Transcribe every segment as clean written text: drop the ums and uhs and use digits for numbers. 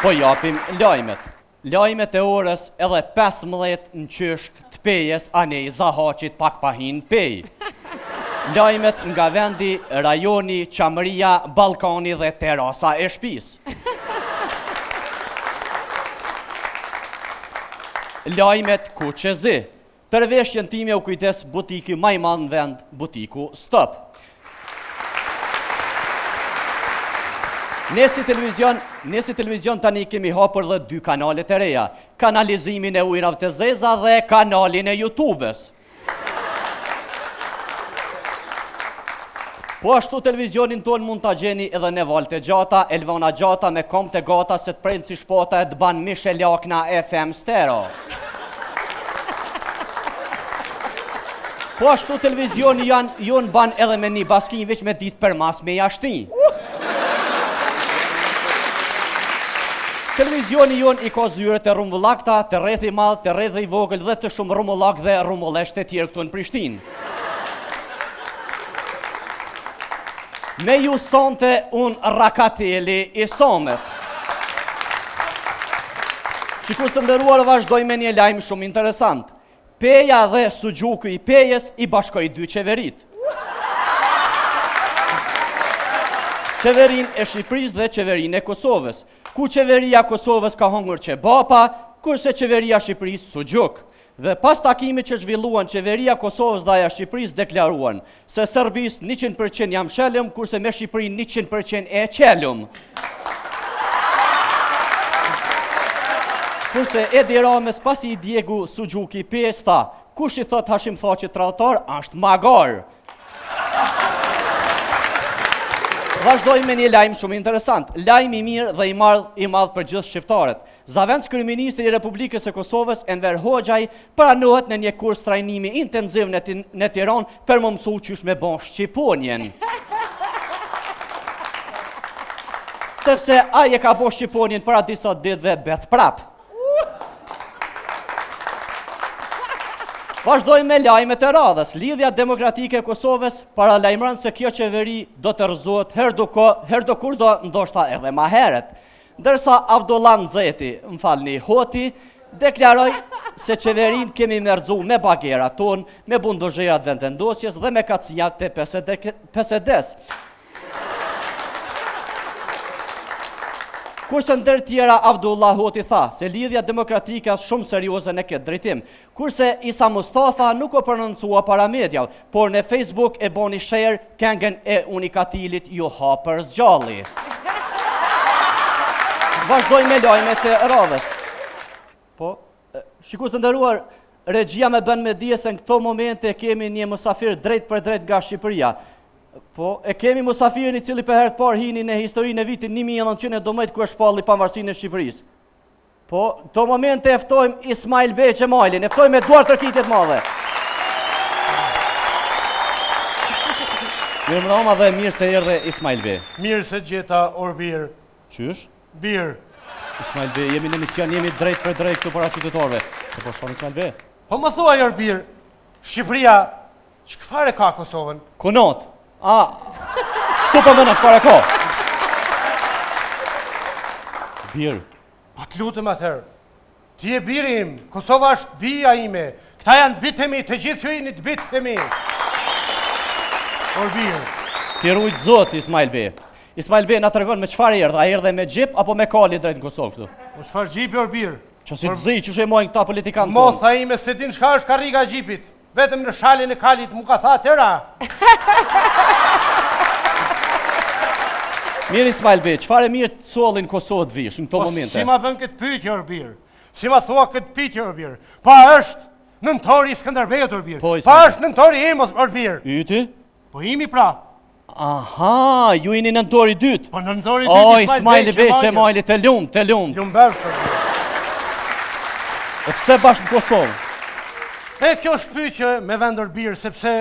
Po japim lajmet. Lajmet e orës edhe 15 në qyshk të pejes, anej Zahaqit pak pahin pej. Lajmet nga vendi, rajoni, Qamëria, Ballkani dhe terasa e shtëpis. Lajmet Kuqezi. Për veshjen time u kujtes butiki maj madh në vend, butiku Stop. Ne si televizion tani kemi hapur dhe 2 kanalet e reja, kanalizimin e ujrave të zeza dhe kanalin e YouTube-s. Po ashtu televizionin ton mund ta gjeni edhe në Valët e Gjata, Elvana Gjata me kom të gata se të prejnë si shpota e të ban Mishelakna FM Stereo. Po ashtu televizioni jonë ban edhe me një baskin veç me ditë për mas me jashti. Televizioni jonë i ka zyret e rumbullakta, të rrethi madh, të rrethi vogël dhe të shumë rumbullak dhe rumbullesht e tjerë këtu në Prishtinë. Me ju sonte unë Rakateli i Somës. Shikus të nderuar, vazhdoj me një lajm shumë interesant. Peja dhe Sugjuku i Pejes i bashkoi 2 qeverit. qeverinë e Shqipërisë dhe qeverinë e Kosovës, ku qeveria e Kosovës ka hungur qebapa, kurse qeveria e Shqipërisë suxhuk. Dhe pas takimit që zhvilluan, qeveria e Kosovës dhe ajo e Shqipërisë deklaruan se Serbisë 100% jam shelum, kurse me Shqipërinë 100% e qelum. Kurse Edi Ramës pasi i djegu Suxhuki PS tha, kush i thot Hashim Thaçi tradhtar, është magar. Vazhdoj me një lajm shumë interesant. Lajm i mirë dhe i madh për gjithë shqiptarët. Zavendës kryeministri i Republikës së Kosovës Enver Hoxhaj pranohet në një kurs trajnimi intenziv në Tiranë për më mësu qysh me bon shqiponjen. Sepse ai e ka bo shqiponjen para disa ditë dhe beth prap. Vazhdoj me lajmet e radhës. Lidhja Demokratike e Kosovës paralajmëron se kjo qeveri do të rrëzohet herdo kur do, ndoshta edhe ma heret. Ndërsa Avdullah Nzeti, Hoti, deklaroi se qeverin kemi merrzu me bagerat tonë, me bundozherat vendendosjes dhe me kacijat të PSD-s. Kurse ndër tjera Avdullah Hoti tha se lidhja demokratike është shumë serioze në këtë drejtim. Kurse Isa Mustafa nuk o prononcua para mediave, por në Facebook e boni share këngën e Unikatilit ju hapër zgjalli. Vazhdoj me lajmet e radhës. Po, shikues të nderuar, regjia më bën me dije se në këto momente kemi një musafir drejt për drejt nga Shqipëria. Po, e kemi musafirin i cili për herë të parë hini në historinë e vitit 1912 ku e shpalli pavarësinë e Shqipërisë. Po, këto momente e ftojmë Ismail Bey Xhemalin, e ftojmë me duar tërkitje të madhe. Mirëmbrëma dhe mirë se erdhe Ismail Bey. Mirë se gjeta Orbir. Qysh? Bir. Ismail Bey, jemi në emision, jemi drejt për drejt këtu para qytetarëve. Se po shkon Ismail Bey. Po më thuaj Orbir, Shqipëria ç'fare ka Kosovën? Konot. Shtu po mëna çfarë ka? Bir. Po të lutem atëherë. Ti je biri im, Kosova është bija ime. Këta janë bitemi, të gjithë ju jeni të bitemi. Orbir. Ti rujt zot Ismail Bey. Ismail Bey na tregon me çfarë erdha? A erdhe me xhip apo me kali drejt në Kosovë këtu? Po çfarë xhipi Orbir? Ço si të zi, çu e mojnë këta politikanë tonë? Motha ime se din çka është karriga e xhipit. Vetëm në shalin e kalit mu ka tha tëra. Mirë Ismail Bey, çfarë mirë të sollin Kosovë të vish në këto momente? Si ma bën këtë pyetje Orbir? Si ma thua këtë pyetje Orbir? Pa është nëntori i Skënderbeut Orbir. Pa është nëntori im Orbir. Yti? Po imi pra. Aha, ju jeni nëntori i dytë. Po nëntori i dytë Ismail Bey Xhemali, të lumt. Lumbesh. E pse bashkë në Kosovë? E kjo është pyetje me vend Orbir, sepse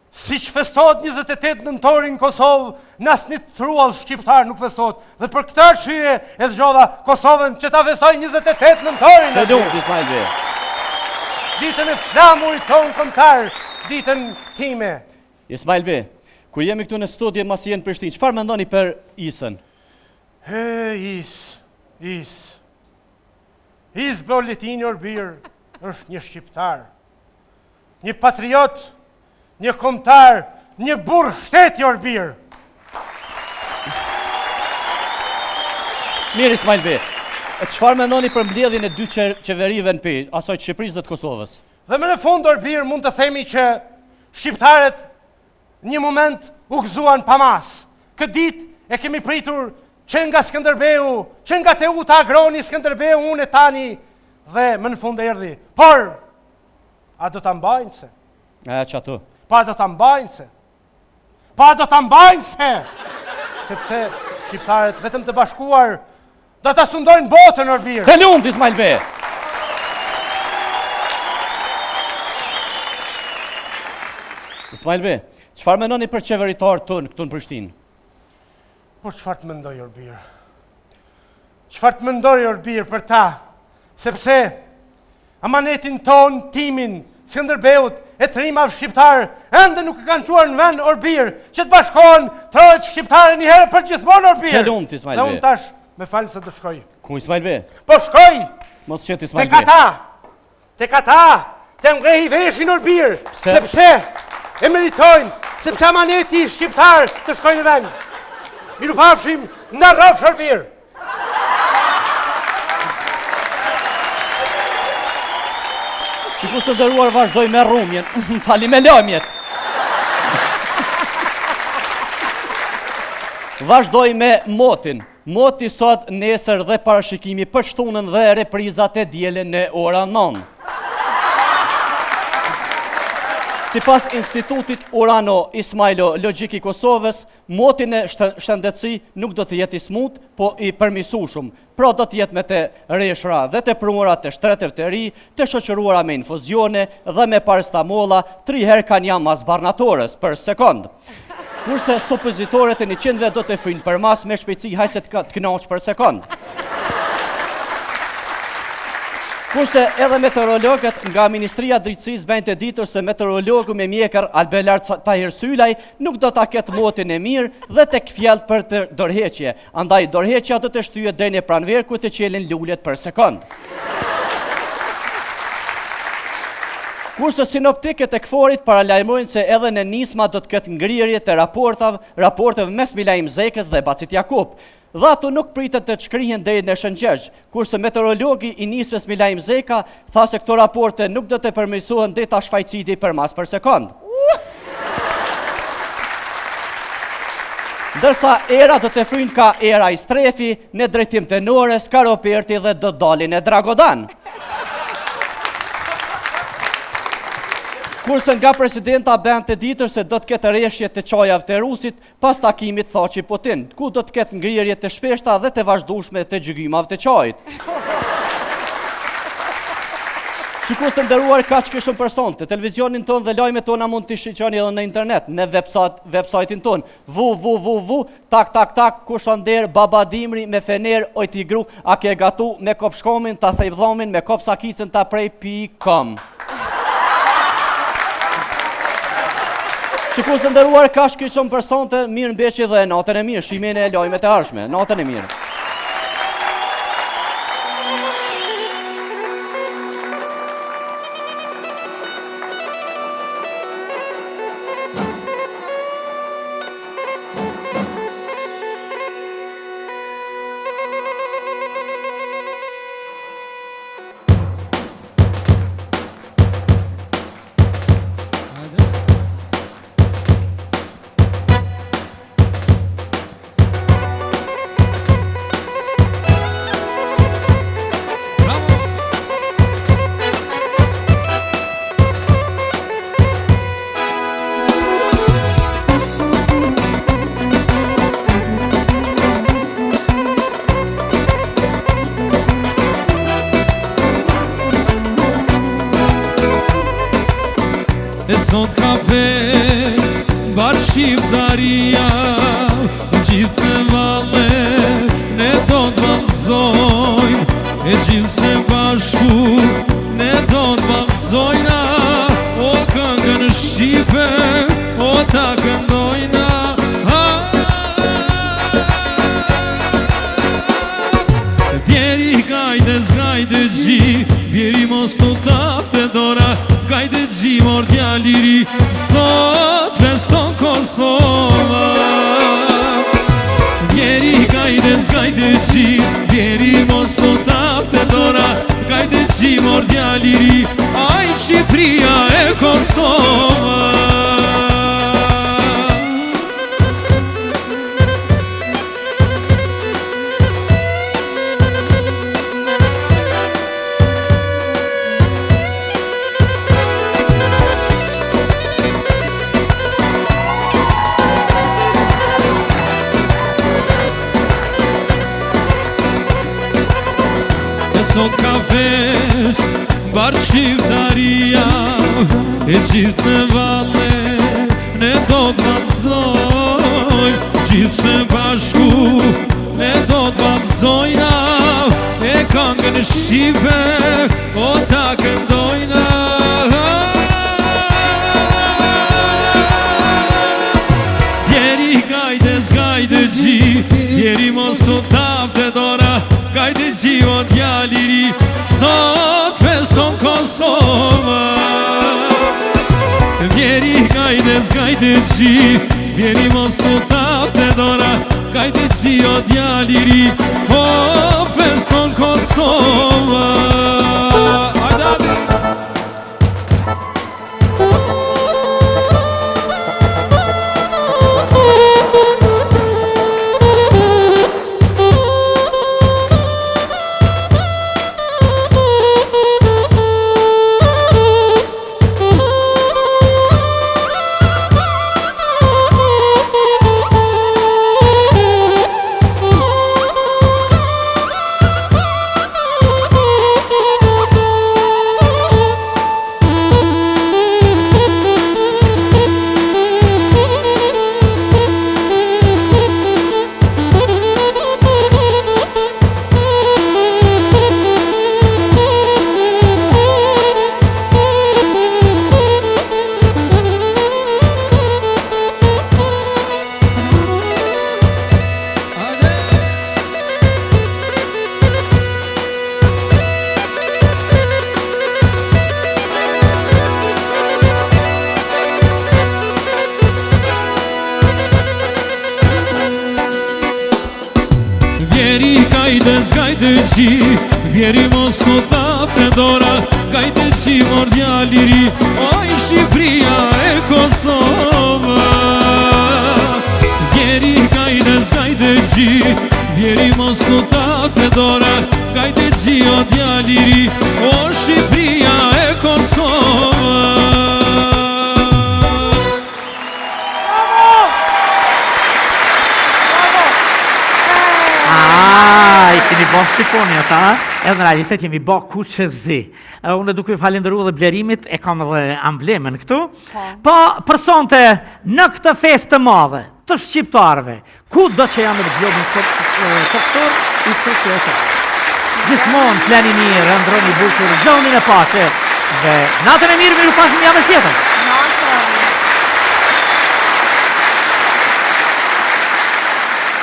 si që festohet 28 nëntori në Kosovë, në asnjë truall shqiptar nuk festohet. Dhe për këtë arsye e zgjodha Kosovën që ta festoj 28 nëntorin. Të lumt Ismail Bey. Ditën e flamurit tonë kombëtar, ditën time. Ismail Bey, kur jemi këtu në studio mos jeni në Prishtinë, çfarë mendoni për Isën? Is Bolletini Orbir është një shqiptar, një patriot, një kombëtar, një burr shteti Orbir. Mirë Ismail Bey, çfarë mendoni për mbledhjen e dy qeverive në pej, asaj të Shqipërisë dhe të Kosovës? Dhe më në fund Orbir mund të themi që shqiptarët një moment u gëzuan pa mas. Këtë ditë e kemi pritur që nga Skënderbeu, që nga Teuta Agroni Skënderbeu, unë e tani, dhe më në fund e erdhi. Por, a do të mbajnë se? Qatu. Pa do të mbajnë se? Pa do të mbajnë se? Sepse shqiptarët vetëm të bashkuar do të sundojnë botën Orbir. Të lumt Ismail Bey. Ismail Bey, çfarë mendoni për qeveritarët tonë këtu në Prishtinë? Po çfarë të mendoj Orbir? Çfarë të mendoj Orbir për ta? Sepse amanetin ton, timin, Skënderbeut, e trimav shqiptar, ende nuk e kanë quar në vend Orbir, që të bashkohen trojet shqiptare një herë për gjithmonë Orbir. Të lumt Ismail Bey. Dhe unë tash me falë se do shkoj. Ku Ismail Bey? Po shkoj! Mos qet Ismail Bey. Tek ata, të ngrehi veshin Orbir, sepse e meritojnë, sepse amaneti shqiptar të shkojnë në vend. Miru pafshim në rraf Shërbir. Sikur të nderuar, vazhdoj me rrumjen. Fali me lëmjet. Vazhdoj me motin. Moti sot, nesër dhe parashikimi për shtunën dhe reprizat e dielën në ora 9. Sipas Institutit Urano Ismailo Logjik i Kosovës, moti në shëndetësi nuk do të jetë i smut, po i përmisueshëm. Pra do të jetë me të reshra dhe të prumura të shtretëve të ri, të shoqëruara me infuzione dhe me parastamola 3 herë kanjam barnatorës për sekond. Kurse supozitoret e 100-ve do të frynë për mas me shpejtësi hajse të kënaqsh për sekond. Kurse edhe meteorologët nga Ministria e Drejtësisë bëjnë të ditur se meteorologu me mjekër Albelar Tahir Sylaj nuk do ta ketë motin e mirë dhe tek fjalët për të dorëheqje. Andaj dorëheqja do të shtyhet deri në pranverë ku të qelen lulet për sekond. Kurse sinoptikët e Kforit paralajmërojnë se edhe në nisma do të ketë ngrirje të raporteve mes Milajm Zekës dhe Bacit Jakub. Dhe ato nuk pritet të shkrihen deri në Shëngjegjë, kurse meteorologi i nisves Milajm Zeka tha se këto raporte nuk do të përmirësohen deri ta shfaqësiti për mas për sekond. Ndërsa era do të frynë ka era i strefi, në drejtim tenore, Skaroperti dhe do dalin e Dragodan. Kurse nga presidenta bën të ditur se do të ketë rreshje të çajave të Rusit pas takimit thaçi Putin, ku do të ketë ngrirje të shpeshta dhe të vazhdueshme të gjygimave të çajit. Sikur të nderuar, kaq kishëm person të televizionin ton dhe lajmet tona mund t'i shiqoni edhe në internet, në website-in ton, tak, Kushander, Baba Dimri, me fener, ojtigru, a ke gatu, me kop shkomin, ta thejv dhomin, me kop sakicën, ta prej.com. Sikur të nderuar, kaq kishëm person të mirë mbeqi dhe natën e mirë, shimin e lajmet e ardhshme, natën e mirë. E sot ka fest, bar shqiptaria, gjithë në valle, ne do të vallëzojmë, e gjithë se bashku, ne do të vallëzojna, o këngën shqipe, o ta këndojna. Bjeri gajde zgajde gji, bjeri mos të tafte dora, gajde gji mor djaliri, sot feston Kosova. Bjeri gajde zgajde gji, bjeri mos të tafte dora, gajde gji mor djaliri, aj Shqipria e Kosova. Sot ka fest, bar shqiptaria, e gjithë në valle, ne do të vallëzojmë, gjithë se bashku, ne do të vallëzojna, e këngën shqipe, o ta këndojna. Bjeri gajde zgajde gji, bjeri mos të tapte dora, gajde gji o djaliri, sot feston Kosova. Bjeri gajde zgajde gji, bjeri mos të tapte dora, gajde o djali i ri, po feston Kosova. Kajde qi, vjeri mos në thafte dora, kajde qi mor djali i ri, oj Shqipria e Kosova. Vjeri kajde qi, vjeri mos në thafte dora, kajde qi o djali i ri, o Shqipria e Kosova. I keni bo shqiponi ata, edhe në realitet jemi bo ku që zi. Unë duke falenderu dhe Blerimit, e kam edhe emblemen këtu. Po, përsonte në këtë fest të madhe, të shqiptarëve, ku do që jam në globin të këtor, i të këtë. Gjithmonë, fleni mirë, ndroni bukur, gjonin e pache, dhe natën e mirë, miru pashëm jam e tjetër.